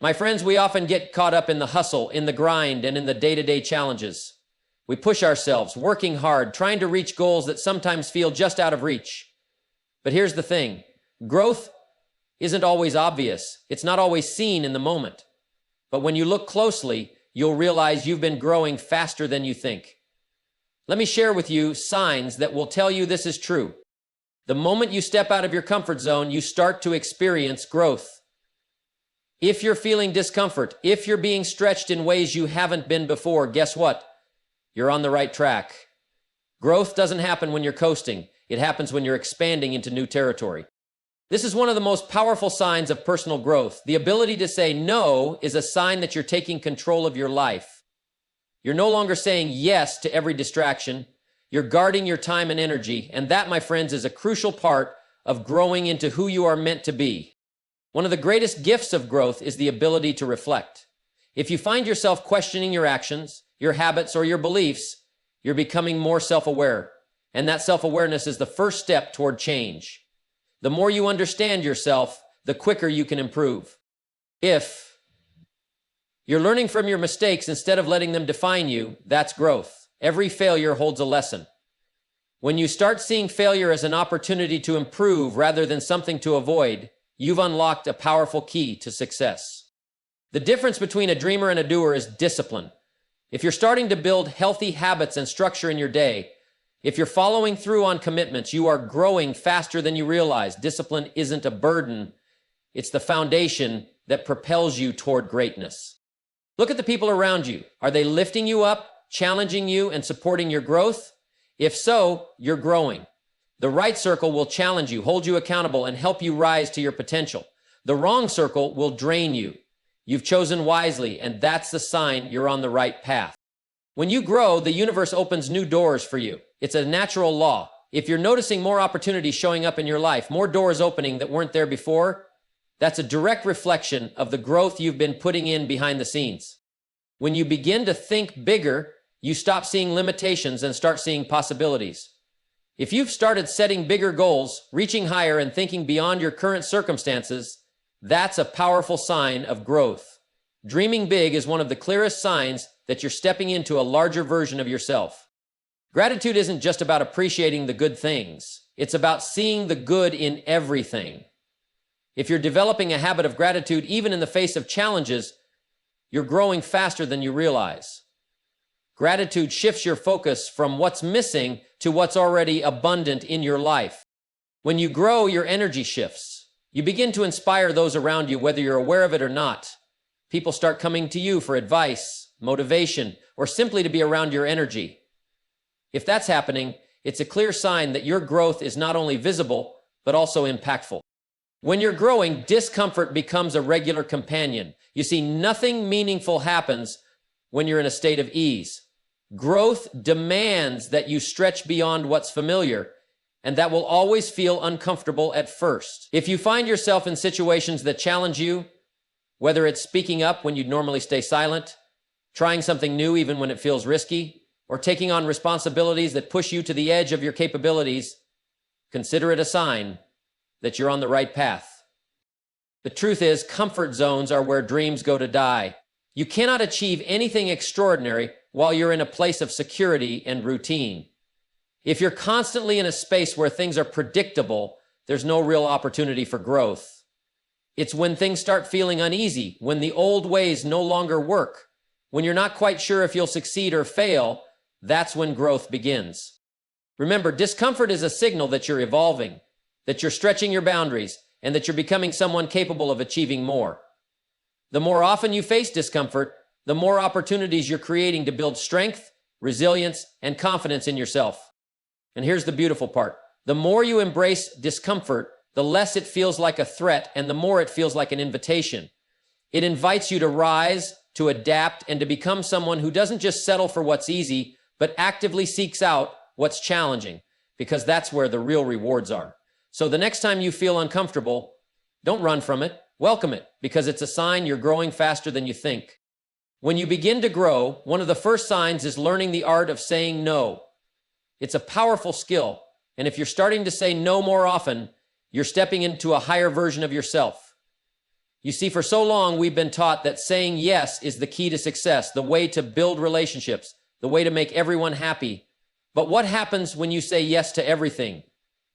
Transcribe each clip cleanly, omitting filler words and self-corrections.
My friends, we often get caught up in the hustle, in the grind, and in the day-to-day challenges. We push ourselves, working hard, trying to reach goals that sometimes feel just out of reach. But here's the thing. Growth isn't always obvious. It's not always seen in the moment. But when you look closely, you'll realize you've been growing faster than you think. Let me share with you signs that will tell you this is true. The moment you step out of your comfort zone, you start to experience growth. If you're feeling discomfort, if you're being stretched in ways you haven't been before, guess what? You're on the right track. Growth doesn't happen when you're coasting. It happens when you're expanding into new territory. This is one of the most powerful signs of personal growth. The ability to say no is a sign that you're taking control of your life. You're no longer saying yes to every distraction. You're guarding your time and energy, and that, my friends, is a crucial part of growing into who you are meant to be. One of the greatest gifts of growth is the ability to reflect. If you find yourself questioning your actions, your habits, or your beliefs, you're becoming more self-aware, and that self-awareness is the first step toward change. The more you understand yourself, the quicker you can improve. If you're learning from your mistakes instead of letting them define you, that's growth. Every failure holds a lesson. When you start seeing failure as an opportunity to improve rather than something to avoid, you've unlocked a powerful key to success. The difference between a dreamer and a doer is discipline. If you're starting to build healthy habits and structure in your day, if you're following through on commitments, you are growing faster than you realize. Discipline isn't a burden. It's the foundation that propels you toward greatness. Look at the people around you. Are they lifting you up, challenging you, and supporting your growth? If so, you're growing. The right circle will challenge you, hold you accountable, and help you rise to your potential. The wrong circle will drain you. You've chosen wisely, and that's the sign you're on the right path. When you grow, the universe opens new doors for you. It's a natural law. If you're noticing more opportunities showing up in your life, more doors opening that weren't there before, that's a direct reflection of the growth you've been putting in behind the scenes. When you begin to think bigger, you stop seeing limitations and start seeing possibilities. If you've started setting bigger goals, reaching higher, and thinking beyond your current circumstances, that's a powerful sign of growth. Dreaming big is one of the clearest signs that you're stepping into a larger version of yourself. Gratitude isn't just about appreciating the good things. It's about seeing the good in everything. If you're developing a habit of gratitude, even in the face of challenges, you're growing faster than you realize. Gratitude shifts your focus from what's missing to what's already abundant in your life. When you grow, your energy shifts. You begin to inspire those around you, whether you're aware of it or not. People start coming to you for advice, motivation, or simply to be around your energy. If that's happening, it's a clear sign that your growth is not only visible, but also impactful. When you're growing, discomfort becomes a regular companion. You see, nothing meaningful happens when you're in a state of ease. Growth demands that you stretch beyond what's familiar, and that will always feel uncomfortable at first. If you find yourself in situations that challenge you, whether it's speaking up when you'd normally stay silent, trying something new even when it feels risky, or taking on responsibilities that push you to the edge of your capabilities, consider it a sign that you're on the right path. The truth is, comfort zones are where dreams go to die. You cannot achieve anything extraordinary while you're in a place of security and routine. If you're constantly in a space where things are predictable, there's no real opportunity for growth. It's when things start feeling uneasy, when the old ways no longer work, when you're not quite sure if you'll succeed or fail, that's when growth begins. Remember, discomfort is a signal that you're evolving, that you're stretching your boundaries, and that you're becoming someone capable of achieving more. The more often you face discomfort, the more opportunities you're creating to build strength, resilience, and confidence in yourself. And here's the beautiful part. The more you embrace discomfort, the less it feels like a threat, and the more it feels like an invitation. It invites you to rise, to adapt, and to become someone who doesn't just settle for what's easy, but actively seeks out what's challenging, because that's where the real rewards are. So the next time you feel uncomfortable, don't run from it, welcome it, because it's a sign you're growing faster than you think. When you begin to grow, one of the first signs is learning the art of saying no. It's a powerful skill, and if you're starting to say no more often, you're stepping into a higher version of yourself. You see, for so long, we've been taught that saying yes is the key to success, the way to build relationships, the way to make everyone happy. But what happens when you say yes to everything?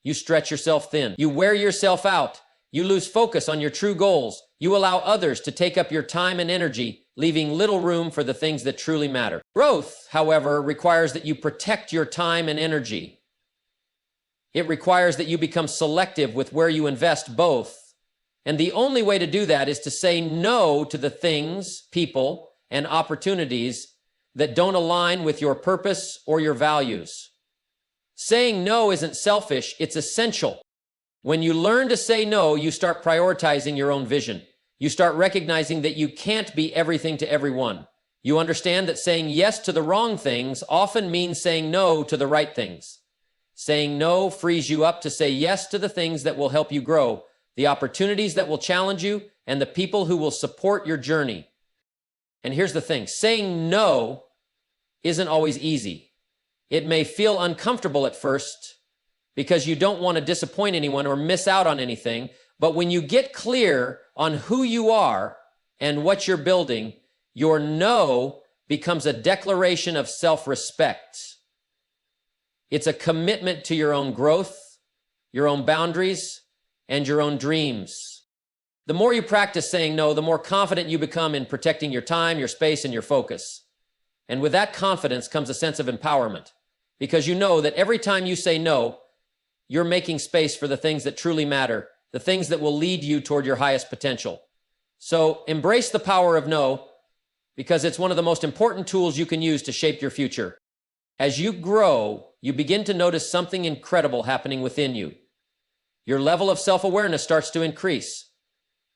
You stretch yourself thin. You wear yourself out. You lose focus on your true goals. You allow others to take up your time and energy, leaving little room for the things that truly matter. Growth, however, requires that you protect your time and energy. It requires that you become selective with where you invest both. And the only way to do that is to say no to the things, people, and opportunities that don't align with your purpose or your values. Saying no isn't selfish, it's essential. When you learn to say no, you start prioritizing your own vision. You start recognizing that you can't be everything to everyone. You understand that saying yes to the wrong things often means saying no to the right things. Saying no frees you up to say yes to the things that will help you grow, the opportunities that will challenge you, and the people who will support your journey. And here's the thing, saying no isn't always easy. It may feel uncomfortable at first because you don't want to disappoint anyone or miss out on anything, but when you get clear on who you are and what you're building, your no becomes a declaration of self-respect. It's a commitment to your own growth, your own boundaries, and your own dreams. The more you practice saying no, the more confident you become in protecting your time, your space, and your focus. And with that confidence comes a sense of empowerment, because you know that every time you say no, you're making space for the things that truly matter, the things that will lead you toward your highest potential. So embrace the power of no, because it's one of the most important tools you can use to shape your future. As you grow, you begin to notice something incredible happening within you. Your level of self-awareness starts to increase.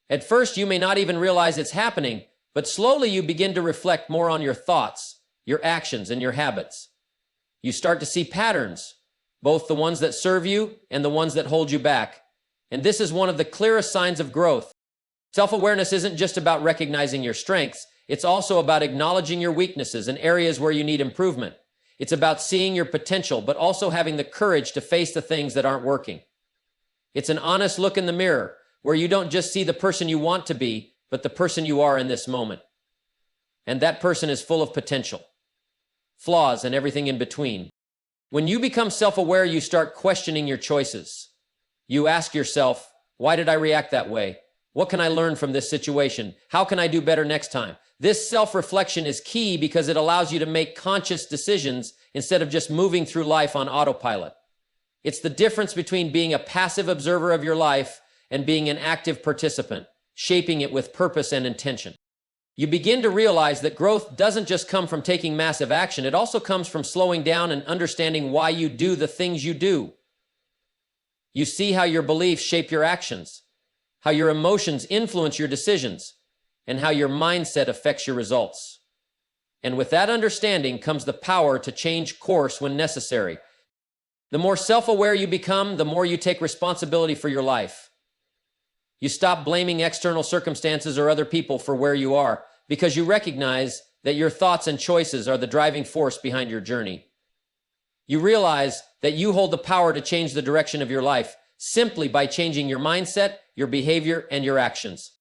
At first, you may not even realize it's happening, but slowly you begin to reflect more on your thoughts, your actions, and your habits. You start to see patterns, both the ones that serve you and the ones that hold you back. And this is one of the clearest signs of growth. Self-awareness isn't just about recognizing your strengths, it's also about acknowledging your weaknesses and areas where you need improvement. It's about seeing your potential, but also having the courage to face the things that aren't working. It's an honest look in the mirror, where you don't just see the person you want to be, but the person you are in this moment. And that person is full of potential, flaws, and everything in between. When you become self-aware, you start questioning your choices. You ask yourself, why did I react that way? What can I learn from this situation? How can I do better next time? This self-reflection is key because it allows you to make conscious decisions instead of just moving through life on autopilot. It's the difference between being a passive observer of your life and being an active participant, shaping it with purpose and intention. You begin to realize that growth doesn't just come from taking massive action, it also comes from slowing down and understanding why you do the things you do. You see how your beliefs shape your actions, how your emotions influence your decisions, and how your mindset affects your results. And with that understanding comes the power to change course when necessary. The more self-aware you become, the more you take responsibility for your life. You stop blaming external circumstances or other people for where you are, because you recognize that your thoughts and choices are the driving force behind your journey. You realize that you hold the power to change the direction of your life simply by changing your mindset, your behavior, and your actions.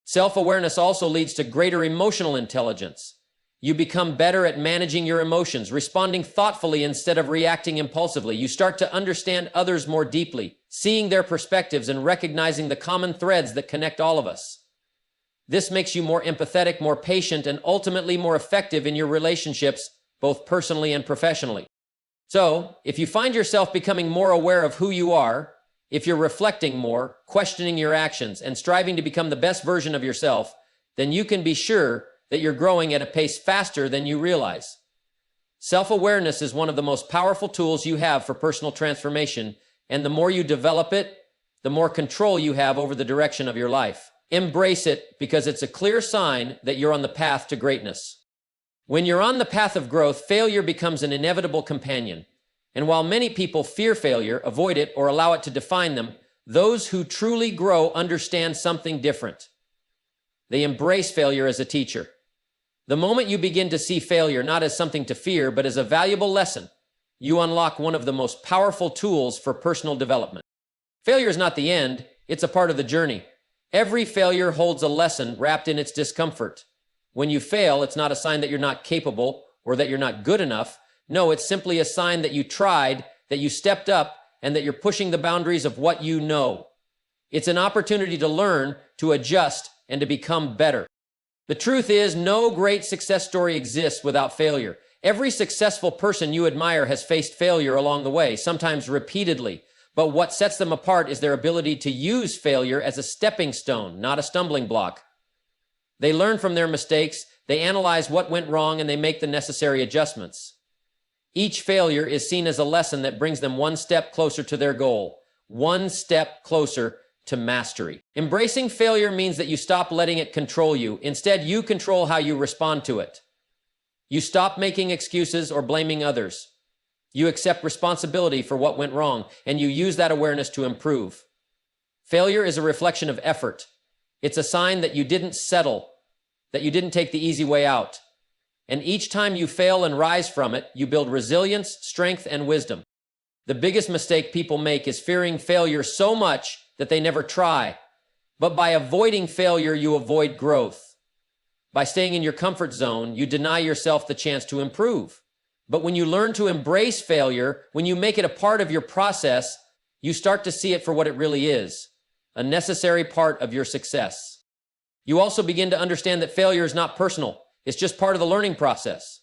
Self-awareness also leads to greater emotional intelligence. You become better at managing your emotions, responding thoughtfully instead of reacting impulsively. You start to understand others more deeply, seeing their perspectives and recognizing the common threads that connect all of us. This makes you more empathetic, more patient, and ultimately more effective in your relationships, both personally and professionally. So, if you find yourself becoming more aware of who you are, if you're reflecting more, questioning your actions, and striving to become the best version of yourself, then you can be sure that you're growing at a pace faster than you realize. Self-awareness is one of the most powerful tools you have for personal transformation, and the more you develop it, the more control you have over the direction of your life. Embrace it because it's a clear sign that you're on the path to greatness. When you're on the path of growth, failure becomes an inevitable companion. And while many people fear failure, avoid it, or allow it to define them, those who truly grow understand something different. They embrace failure as a teacher. The moment you begin to see failure not as something to fear, but as a valuable lesson, you unlock one of the most powerful tools for personal development. Failure is not the end, it's a part of the journey. Every failure holds a lesson wrapped in its discomfort. When you fail, it's not a sign that you're not capable or that you're not good enough. No, it's simply a sign that you tried, that you stepped up, and that you're pushing the boundaries of what you know. It's an opportunity to learn, to adjust, and to become better. The truth is, no great success story exists without failure. Every successful person you admire has faced failure along the way, sometimes repeatedly. But what sets them apart is their ability to use failure as a stepping stone, not a stumbling block. They learn from their mistakes, they analyze what went wrong, and they make the necessary adjustments. Each failure is seen as a lesson that brings them one step closer to their goal, one step closer to mastery. Embracing failure means that you stop letting it control you. Instead, you control how you respond to it. You stop making excuses or blaming others. You accept responsibility for what went wrong, and you use that awareness to improve. Failure is a reflection of effort. It's a sign that you didn't settle, that you didn't take the easy way out. And each time you fail and rise from it, you build resilience, strength, and wisdom. The biggest mistake people make is fearing failure so much that they never try. But by avoiding failure, you avoid growth. By staying in your comfort zone, you deny yourself the chance to improve. But when you learn to embrace failure, when you make it a part of your process, you start to see it for what it really is, a necessary part of your success. You also begin to understand that failure is not personal. It's just part of the learning process.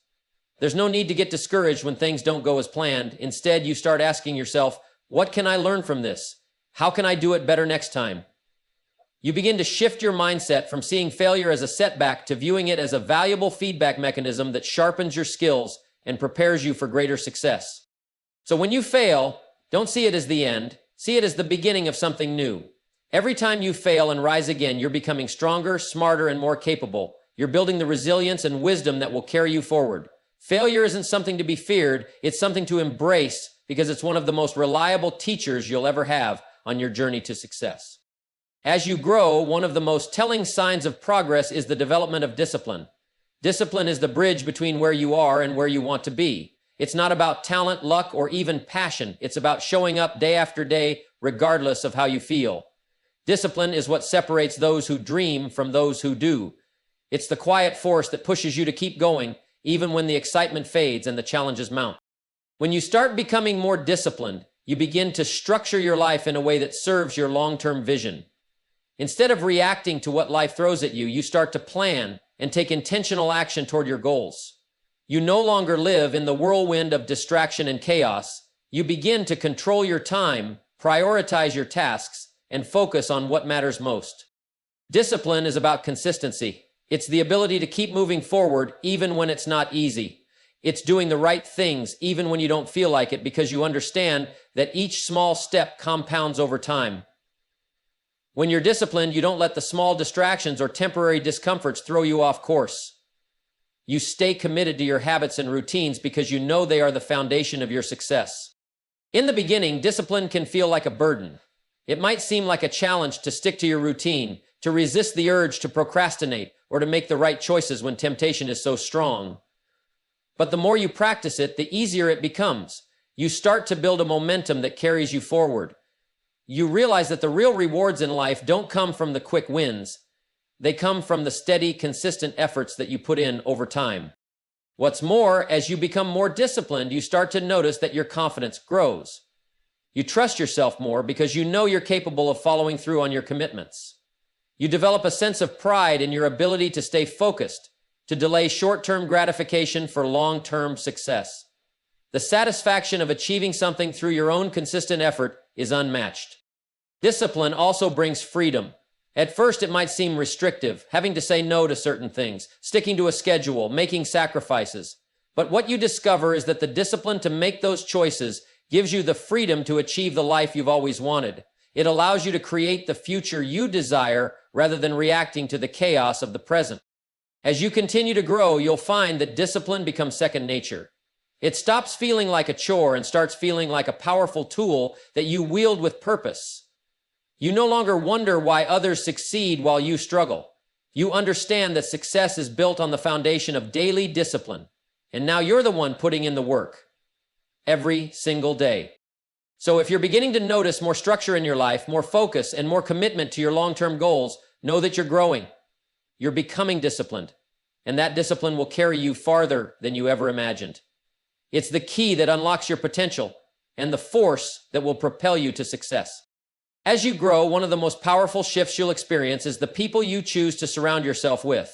There's no need to get discouraged when things don't go as planned. Instead, you start asking yourself, what can I learn from this? How can I do it better next time? You begin to shift your mindset from seeing failure as a setback to viewing it as a valuable feedback mechanism that sharpens your skills and prepares you for greater success. So when you fail, don't see it as the end. See it as the beginning of something new. Every time you fail and rise again, you're becoming stronger, smarter, and more capable. You're building the resilience and wisdom that will carry you forward. Failure isn't something to be feared. It's something to embrace because it's one of the most reliable teachers you'll ever have on your journey to success. As you grow, one of the most telling signs of progress is the development of discipline. Discipline is the bridge between where you are and where you want to be. It's not about talent, luck, or even passion. It's about showing up day after day, regardless of how you feel. Discipline is what separates those who dream from those who do. It's the quiet force that pushes you to keep going, even when the excitement fades and the challenges mount. When you start becoming more disciplined, you begin to structure your life in a way that serves your long-term vision. Instead of reacting to what life throws at you, you start to plan and take intentional action toward your goals. You no longer live in the whirlwind of distraction and chaos. You begin to control your time, prioritize your tasks, and focus on what matters most. Discipline is about consistency. It's the ability to keep moving forward even when it's not easy. It's doing the right things even when you don't feel like it because you understand that each small step compounds over time. When you're disciplined, you don't let the small distractions or temporary discomforts throw you off course. You stay committed to your habits and routines because you know they are the foundation of your success. In the beginning, discipline can feel like a burden. It might seem like a challenge to stick to your routine, to resist the urge to procrastinate, or to make the right choices when temptation is so strong. But the more you practice it, the easier it becomes. You start to build a momentum that carries you forward. You realize that the real rewards in life don't come from the quick wins. They come from the steady, consistent efforts that you put in over time. What's more, as you become more disciplined, you start to notice that your confidence grows. You trust yourself more because you know you're capable of following through on your commitments. You develop a sense of pride in your ability to stay focused, to delay short-term gratification for long-term success. The satisfaction of achieving something through your own consistent effort is unmatched. Discipline also brings freedom. At first, it might seem restrictive, having to say no to certain things, sticking to a schedule, making sacrifices. But what you discover is that the discipline to make those choices gives you the freedom to achieve the life you've always wanted. It allows you to create the future you desire rather than reacting to the chaos of the present. As you continue to grow, you'll find that discipline becomes second nature. It stops feeling like a chore and starts feeling like a powerful tool that you wield with purpose. You no longer wonder why others succeed while you struggle. You understand that success is built on the foundation of daily discipline, and now you're the one putting in the work every single day. So if you're beginning to notice more structure in your life, more focus, and more commitment to your long-term goals, know that you're growing. You're becoming disciplined, and that discipline will carry you farther than you ever imagined. It's the key that unlocks your potential and the force that will propel you to success. As you grow, one of the most powerful shifts you'll experience is the people you choose to surround yourself with.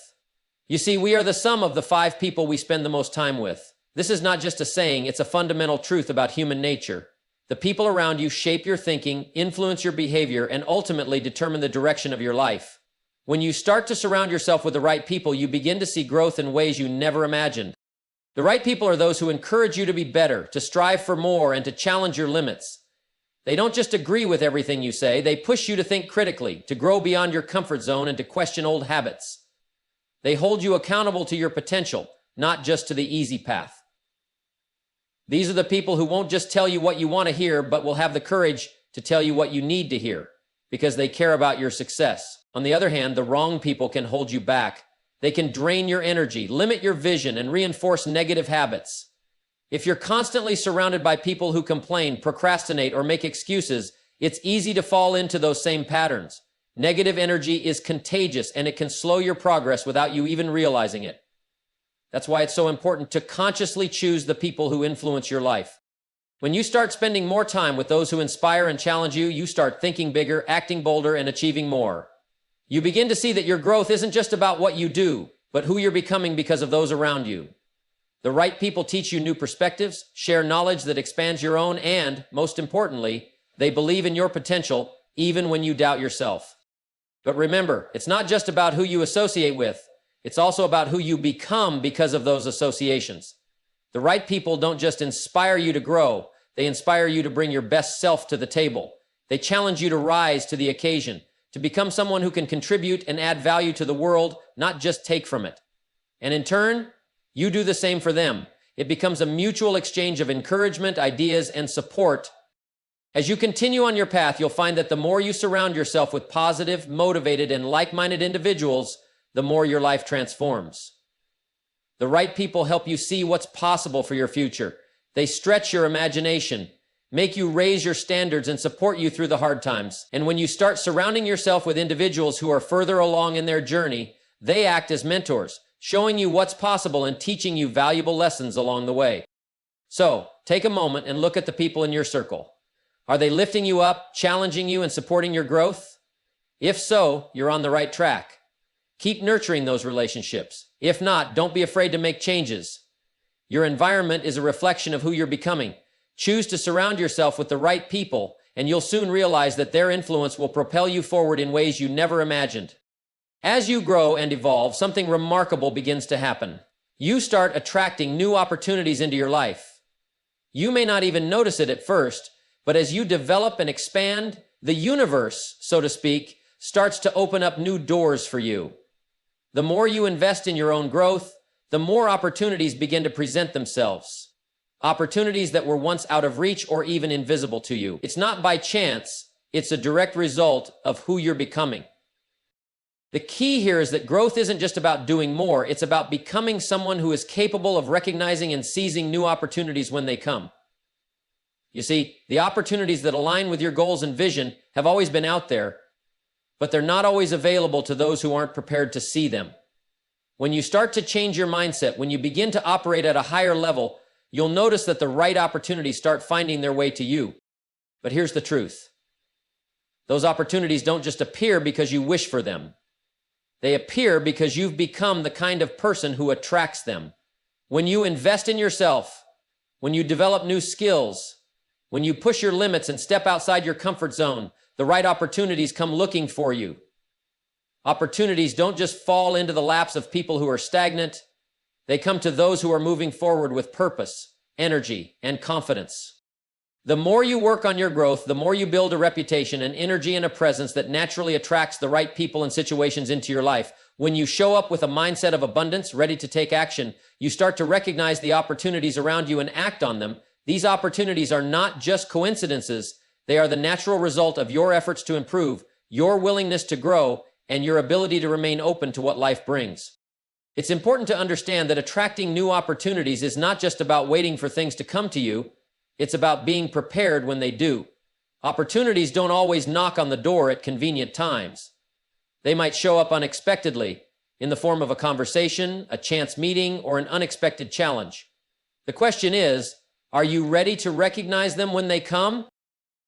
You see, we are the sum of the 5 people we spend the most time with. This is not just a saying, it's a fundamental truth about human nature. The people around you shape your thinking, influence your behavior, and ultimately determine the direction of your life. When you start to surround yourself with the right people, you begin to see growth in ways you never imagined. The right people are those who encourage you to be better, to strive for more, and to challenge your limits. They don't just agree with everything you say, they push you to think critically, to grow beyond your comfort zone, and to question old habits. They hold you accountable to your potential, not just to the easy path. These are the people who won't just tell you what you want to hear, but will have the courage to tell you what you need to hear, because they care about your success. On the other hand, the wrong people can hold you back. They can drain your energy, limit your vision, and reinforce negative habits. If you're constantly surrounded by people who complain, procrastinate, or make excuses, it's easy to fall into those same patterns. Negative energy is contagious, and it can slow your progress without you even realizing it. That's why it's so important to consciously choose the people who influence your life. When you start spending more time with those who inspire and challenge you, you start thinking bigger, acting bolder, and achieving more. You begin to see that your growth isn't just about what you do, but who you're becoming because of those around you. The right people teach you new perspectives, share knowledge that expands your own, and, most importantly, they believe in your potential even when you doubt yourself. But remember, it's not just about who you associate with. It's also about who you become because of those associations. The right people don't just inspire you to grow, they inspire you to bring your best self to the table. They challenge you to rise to the occasion, to become someone who can contribute and add value to the world, not just take from it. And in turn, you do the same for them. It becomes a mutual exchange of encouragement, ideas, and support. As you continue on your path, you'll find that the more you surround yourself with positive, motivated, and like-minded individuals, the more your life transforms. The right people help you see what's possible for your future. They stretch your imagination, make you raise your standards, and support you through the hard times. And when you start surrounding yourself with individuals who are further along in their journey, they act as mentors, showing you what's possible and teaching you valuable lessons along the way. So, take a moment and look at the people in your circle. Are they lifting you up, challenging you, and supporting your growth? If so, you're on the right track. Keep nurturing those relationships. If not, don't be afraid to make changes. Your environment is a reflection of who you're becoming. Choose to surround yourself with the right people, and you'll soon realize that their influence will propel you forward in ways you never imagined. As you grow and evolve, something remarkable begins to happen. You start attracting new opportunities into your life. You may not even notice it at first, but as you develop and expand, the universe, so to speak, starts to open up new doors for you. The more you invest in your own growth, the more opportunities begin to present themselves. Opportunities that were once out of reach or even invisible to you. It's not by chance, it's a direct result of who you're becoming. The key here is that growth isn't just about doing more, it's about becoming someone who is capable of recognizing and seizing new opportunities when they come. You see, the opportunities that align with your goals and vision have always been out there, but they're not always available to those who aren't prepared to see them. When you start to change your mindset, when you begin to operate at a higher level, you'll notice that the right opportunities start finding their way to you. But here's the truth. Those opportunities don't just appear because you wish for them. They appear because you've become the kind of person who attracts them. When you invest in yourself, when you develop new skills, when you push your limits and step outside your comfort zone, the right opportunities come looking for you. Opportunities don't just fall into the laps of people who are stagnant. They come to those who are moving forward with purpose, energy, and confidence. The more you work on your growth, the more you build a reputation, an energy, and a presence that naturally attracts the right people and situations into your life. When you show up with a mindset of abundance, ready to take action, you start to recognize the opportunities around you and act on them. These opportunities are not just coincidences. They are the natural result of your efforts to improve, your willingness to grow, and your ability to remain open to what life brings. It's important to understand that attracting new opportunities is not just about waiting for things to come to you. It's about being prepared when they do. Opportunities don't always knock on the door at convenient times. They might show up unexpectedly in the form of a conversation, a chance meeting, or an unexpected challenge. The question is, are you ready to recognize them when they come?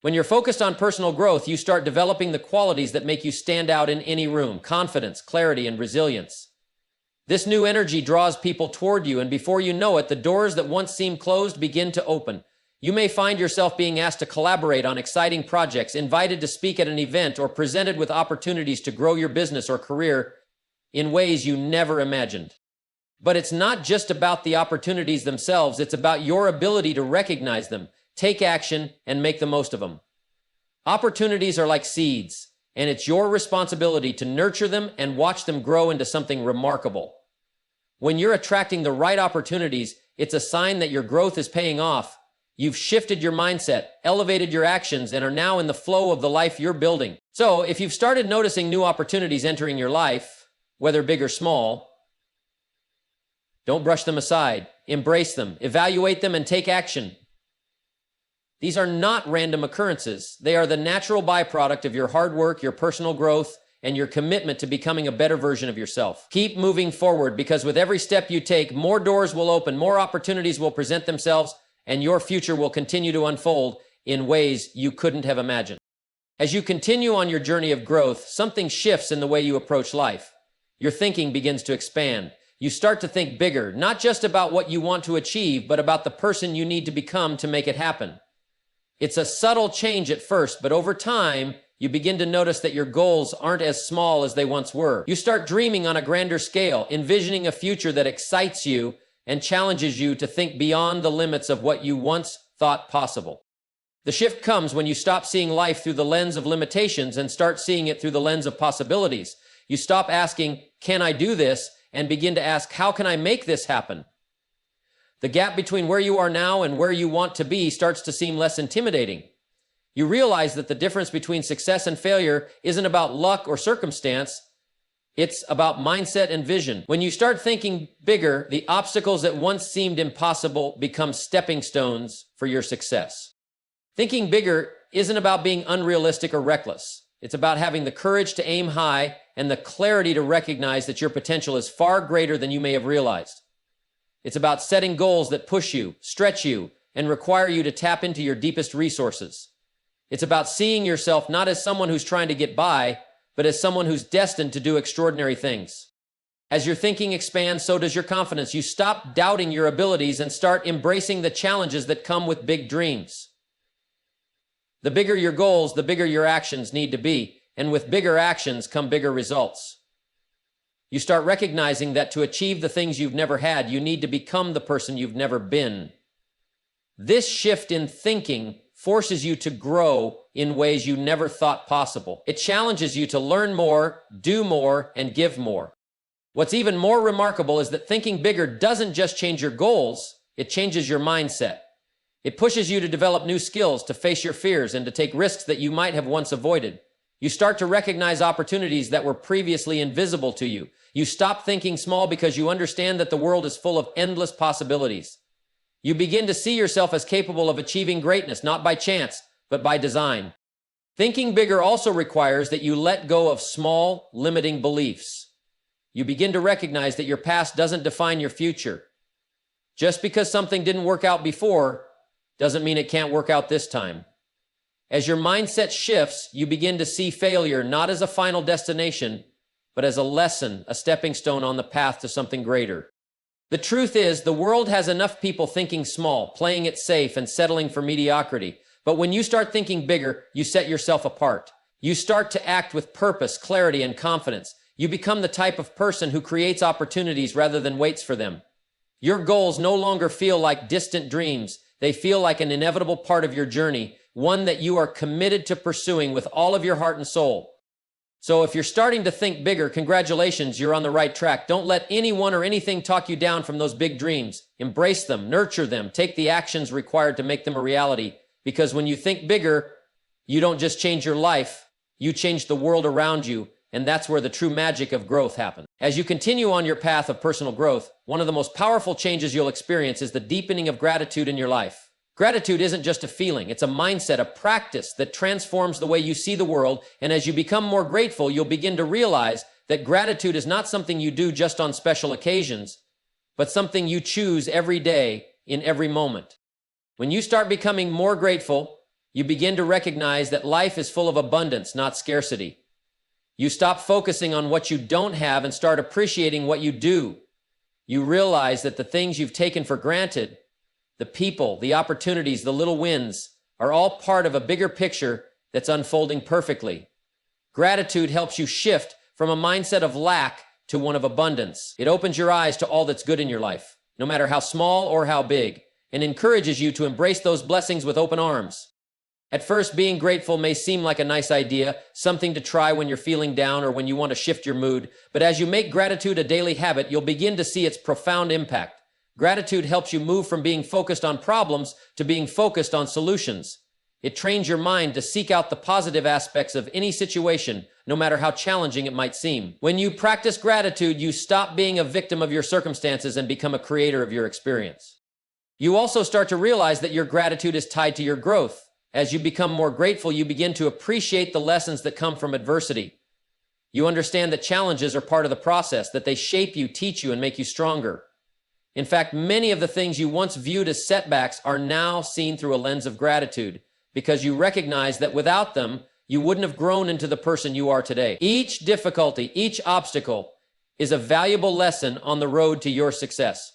When you're focused on personal growth, you start developing the qualities that make you stand out in any room: confidence, clarity, and resilience. This new energy draws people toward you, and before you know it, the doors that once seemed closed begin to open. You may find yourself being asked to collaborate on exciting projects, invited to speak at an event, or presented with opportunities to grow your business or career in ways you never imagined. But it's not just about the opportunities themselves, it's about your ability to recognize them, take action, and make the most of them. Opportunities are like seeds, and it's your responsibility to nurture them and watch them grow into something remarkable. When you're attracting the right opportunities, it's a sign that your growth is paying off. You've shifted your mindset, elevated your actions, and are now in the flow of the life you're building. So, if you've started noticing new opportunities entering your life, whether big or small, don't brush them aside. Embrace them, evaluate them, and take action. These are not random occurrences. They are the natural byproduct of your hard work, your personal growth, and your commitment to becoming a better version of yourself. Keep moving forward, because with every step you take, more doors will open, more opportunities will present themselves, and your future will continue to unfold in ways you couldn't have imagined. As you continue on your journey of growth, something shifts in the way you approach life. Your thinking begins to expand. You start to think bigger, not just about what you want to achieve, but about the person you need to become to make it happen. It's a subtle change at first, but over time, you begin to notice that your goals aren't as small as they once were. You start dreaming on a grander scale, envisioning a future that excites you and challenges you to think beyond the limits of what you once thought possible. The shift comes when you stop seeing life through the lens of limitations and start seeing it through the lens of possibilities. You stop asking, "Can I do this?" and begin to ask, "How can I make this happen?" The gap between where you are now and where you want to be starts to seem less intimidating. You realize that the difference between success and failure isn't about luck or circumstance. It's about mindset and vision. When you start thinking bigger, the obstacles that once seemed impossible become stepping stones for your success. Thinking bigger isn't about being unrealistic or reckless. It's about having the courage to aim high and the clarity to recognize that your potential is far greater than you may have realized. It's about setting goals that push you, stretch you, and require you to tap into your deepest resources. It's about seeing yourself not as someone who's trying to get by, but as someone who's destined to do extraordinary things. As your thinking expands, so does your confidence. You stop doubting your abilities and start embracing the challenges that come with big dreams. The bigger your goals, the bigger your actions need to be, and with bigger actions come bigger results. You start recognizing that to achieve the things you've never had, you need to become the person you've never been. This shift in thinking forces you to grow in ways you never thought possible. It challenges you to learn more, do more, and give more. What's even more remarkable is that thinking bigger doesn't just change your goals, it changes your mindset. It pushes you to develop new skills, to face your fears, and to take risks that you might have once avoided. You start to recognize opportunities that were previously invisible to you. You stop thinking small because you understand that the world is full of endless possibilities. You begin to see yourself as capable of achieving greatness, not by chance, but by design. Thinking bigger also requires that you let go of small, limiting beliefs. You begin to recognize that your past doesn't define your future. Just because something didn't work out before doesn't mean it can't work out this time. As your mindset shifts, you begin to see failure not as a final destination, but as a lesson, a stepping stone on the path to something greater. The truth is, the world has enough people thinking small, playing it safe, and settling for mediocrity. But when you start thinking bigger, you set yourself apart. You start to act with purpose, clarity, and confidence. You become the type of person who creates opportunities rather than waits for them. Your goals no longer feel like distant dreams. They feel like an inevitable part of your journey, one that you are committed to pursuing with all of your heart and soul. So if you're starting to think bigger, congratulations, you're on the right track. Don't let anyone or anything talk you down from those big dreams. Embrace them, nurture them, take the actions required to make them a reality. Because when you think bigger, you don't just change your life, you change the world around you, and that's where the true magic of growth happens. As you continue on your path of personal growth, one of the most powerful changes you'll experience is the deepening of gratitude in your life. Gratitude isn't just a feeling, it's a mindset, a practice that transforms the way you see the world. And as you become more grateful, you'll begin to realize that gratitude is not something you do just on special occasions, but something you choose every day in every moment. When you start becoming more grateful, you begin to recognize that life is full of abundance, not scarcity. You stop focusing on what you don't have and start appreciating what you do. You realize that the things you've taken for granted, the people, the opportunities, the little wins, are all part of a bigger picture that's unfolding perfectly. Gratitude helps you shift from a mindset of lack to one of abundance. It opens your eyes to all that's good in your life, no matter how small or how big, and encourages you to embrace those blessings with open arms. At first, being grateful may seem like a nice idea, something to try when you're feeling down or when you want to shift your mood, but as you make gratitude a daily habit, you'll begin to see its profound impact. Gratitude helps you move from being focused on problems to being focused on solutions. It trains your mind to seek out the positive aspects of any situation, no matter how challenging it might seem. When you practice gratitude, you stop being a victim of your circumstances and become a creator of your experience. You also start to realize that your gratitude is tied to your growth. As you become more grateful, you begin to appreciate the lessons that come from adversity. You understand that challenges are part of the process, that they shape you, teach you, and make you stronger. In fact, many of the things you once viewed as setbacks are now seen through a lens of gratitude, because you recognize that without them, you wouldn't have grown into the person you are today. Each difficulty, each obstacle is a valuable lesson on the road to your success.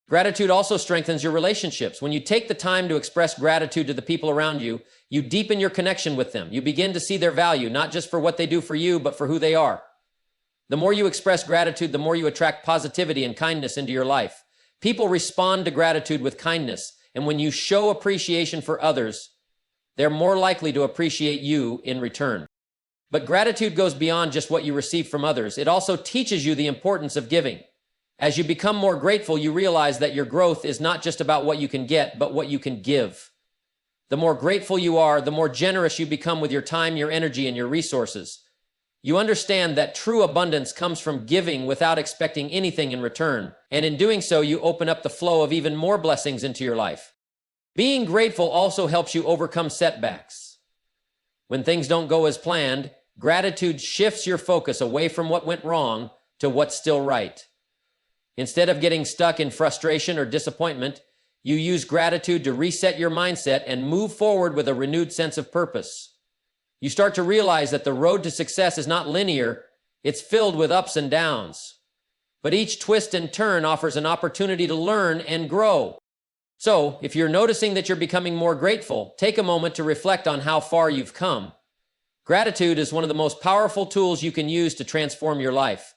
Gratitude also strengthens your relationships. When you take the time to express gratitude to the people around you, you deepen your connection with them. You begin to see their value, not just for what they do for you, but for who they are. The more you express gratitude, the more you attract positivity and kindness into your life. People respond to gratitude with kindness, and when you show appreciation for others, they're more likely to appreciate you in return. But gratitude goes beyond just what you receive from others. It also teaches you the importance of giving. As you become more grateful, you realize that your growth is not just about what you can get, but what you can give. The more grateful you are, the more generous you become with your time, your energy, and your resources. You understand that true abundance comes from giving without expecting anything in return. And in doing so, you open up the flow of even more blessings into your life. Being grateful also helps you overcome setbacks. When things don't go as planned, gratitude shifts your focus away from what went wrong to what's still right. Instead of getting stuck in frustration or disappointment, you use gratitude to reset your mindset and move forward with a renewed sense of purpose. You start to realize that the road to success is not linear, it's filled with ups and downs. But each twist and turn offers an opportunity to learn and grow. So, if you're noticing that you're becoming more grateful, take a moment to reflect on how far you've come. Gratitude is one of the most powerful tools you can use to transform your life.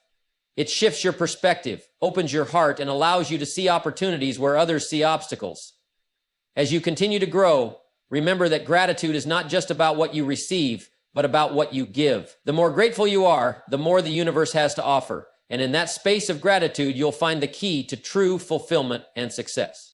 It shifts your perspective, opens your heart, and allows you to see opportunities where others see obstacles. As you continue to grow, remember that gratitude is not just about what you receive, but about what you give. The more grateful you are, the more the universe has to offer. And in that space of gratitude, you'll find the key to true fulfillment and success.